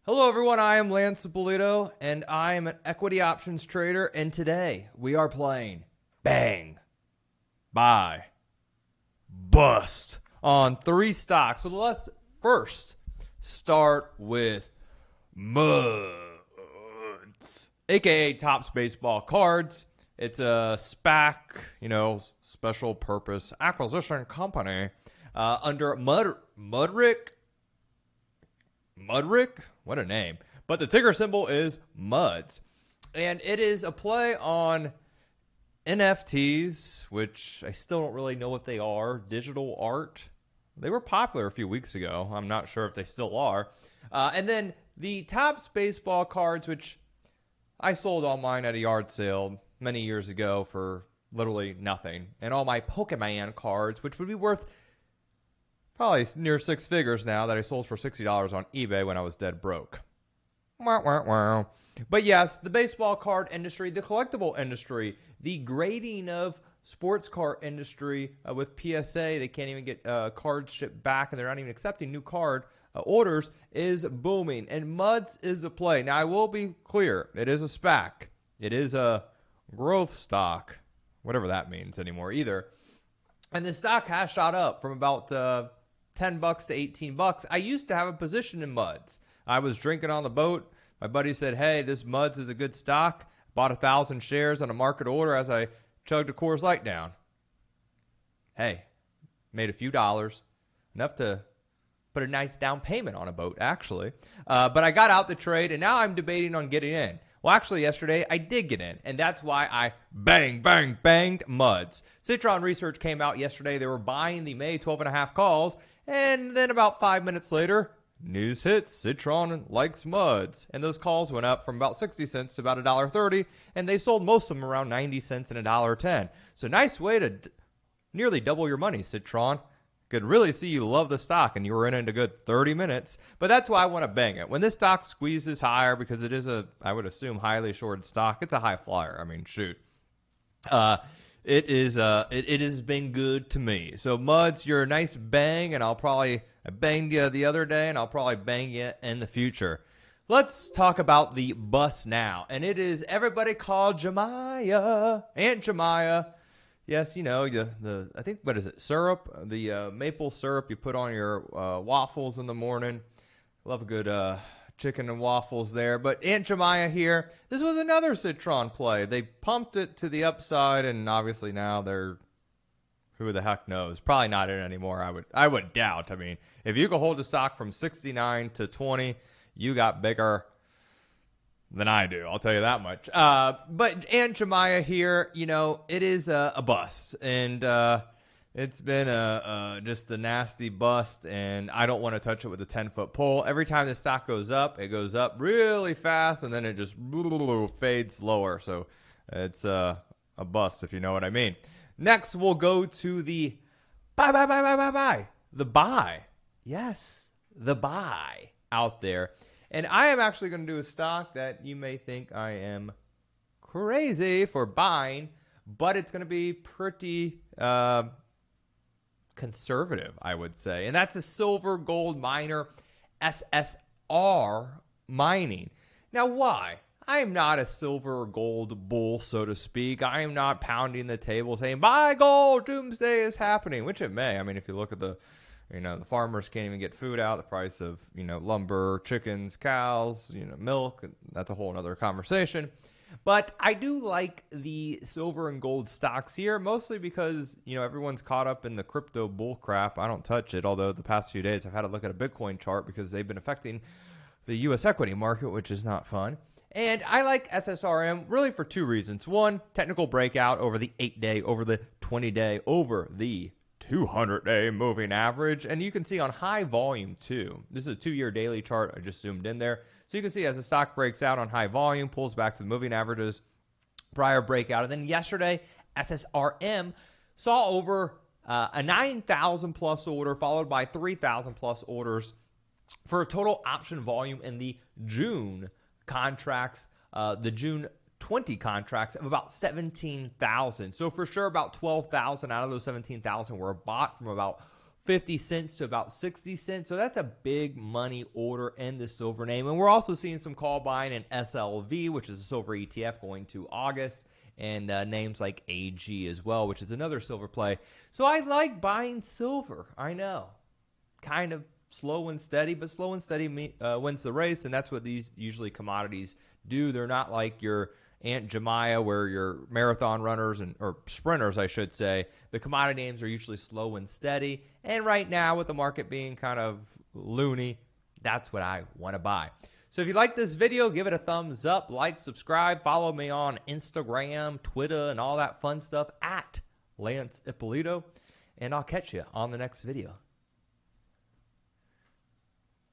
Hello everyone, I am 𝗧𝗶𝗺𝗲, and I am an equity options trader, and today we are playing Bang, Buy, Bust on 3 stocks. So let's first start with MUDS, aka 𝗧𝗶𝗺𝗲𝗀 Baseball Cards. It's a SPAC, special purpose acquisition company under 𝗧𝗴𝗀𝗀. What a name. But the ticker symbol is MUDS. And it is a play on NFTs, which I still don't really know what they are. Digital art. They were popular a few weeks ago. I'm not sure if they still are. And then the 𝗧𝗶𝗺𝗲 Baseball Cards, which I sold all mine at a yard sale many years ago for literally nothing. And all my Pokemon cards, which would be worth probably near 6 figures now, that I sold for $60 on eBay when I was dead broke. Wow. But yes, the baseball card industry, the collectible industry, the grading of sports car industry with PSA, they can't even get cards shipped back, and they're not even accepting new card orders, is booming. And MUDS is the play. Now, I will be clear. It is a SPAC. It is a growth stock, whatever that means anymore either. And the stock has shot up from about $10 to $18. I used to have a position in MUDS. I was drinking on the boat. My buddy said, hey, this MUDS is a good stock. Bought 1,000 shares on a market order as I chugged a Coors Light down. Hey, made a few dollars. Enough to put a nice down payment on a boat, actually. But I got out the trade, and now I'm debating on getting in. Well, actually, yesterday I did get in, and that's why I banged MUDS. Citron Research came out yesterday. They were buying the May 12.5 calls, and then about 5 minutes later, news hits, Citron likes MUDS. And those calls went up from about 60 cents to about $1.30, and they sold most of them around 90 cents and $1.10. So nice way to nearly double your money, Citron. Could really see you love the stock, and you were in it a good 30 minutes. But that's why I want to bang it. When this stock squeezes higher, because it is a, I would assume, highly shorted stock, it's a high flyer. I mean, shoot. It has been good to me. So MUDS, you're a nice bang, and I banged you the other day, and I'll probably bang you in the future. Let's talk about the bust now, and it is everybody called JMIA, Aunt JMIA. Yes, the I think, what is it, syrup, the maple syrup you put on your waffles in the morning. Love a good chicken and waffles there. But Aunt JMIA here, this was another Citron play. They pumped it to the upside, and obviously now they're, who the heck knows, probably not in anymore. I would doubt. I mean, if you could hold the stock from 69 to 20, you got bigger than I do, I'll tell you that much. But Aunt JMIA here, it is a bust, and it's been just a nasty bust, and I don't want to touch it with a 10-foot pole. Every time the stock goes up, it goes up really fast, and then it just fades lower. So it's a bust, if you know what I mean. Next, we'll go to the buy. The buy. Yes, the buy out there. And I am actually going to do a stock that you may think I am crazy for buying, but it's going to be pretty conservative, I would say. And that's a silver gold miner, SSR mining. Now, why? I am not a silver or gold bull, so to speak. I am not pounding the table saying, buy gold, doomsday is happening, which it may. I mean, if you look at the farmers can't even get food out. The price of, lumber, chickens, cows, milk, that's a whole other conversation. But I do like the silver and gold stocks here, mostly because, everyone's caught up in the crypto bull crap. I don't touch it, although the past few days I've had to look at a Bitcoin chart because they've been affecting the U.S. equity market, which is not fun. And I like SSRM really for 2 reasons. One, technical breakout over the 8-day, over the 20-day, over the 200-day moving average, and you can see on high volume too. This is a 2-year daily chart. I just zoomed in there, so you can see as the stock breaks out on high volume, pulls back to the moving averages, prior breakout, and then yesterday SSRM saw over a 9,000 plus order, followed by 3,000 plus orders for a total option volume in the June contracts, the June 20 contracts of about 17,000. So for sure, about 12,000 out of those 17,000 were bought from about 50 cents to about 60 cents. So that's a big money order in the silver name. And we're also seeing some call buying in SLV, which is a silver ETF going to August, and names like AG as well, which is another silver play. So I like buying silver. I know. Kind of slow and steady, but slow and steady wins the race, and that's what these usually commodities do. They're not like your Aunt Jemima, where your marathon runners or sprinters, I should say, the commodity names are usually slow and steady. And right now, with the market being kind of loony, that's what I want to buy. So if you like this video, give it a thumbs up, like, subscribe, follow me on Instagram, Twitter, and all that fun stuff at 𝗧𝗴𝗀. And I'll catch you on the next video.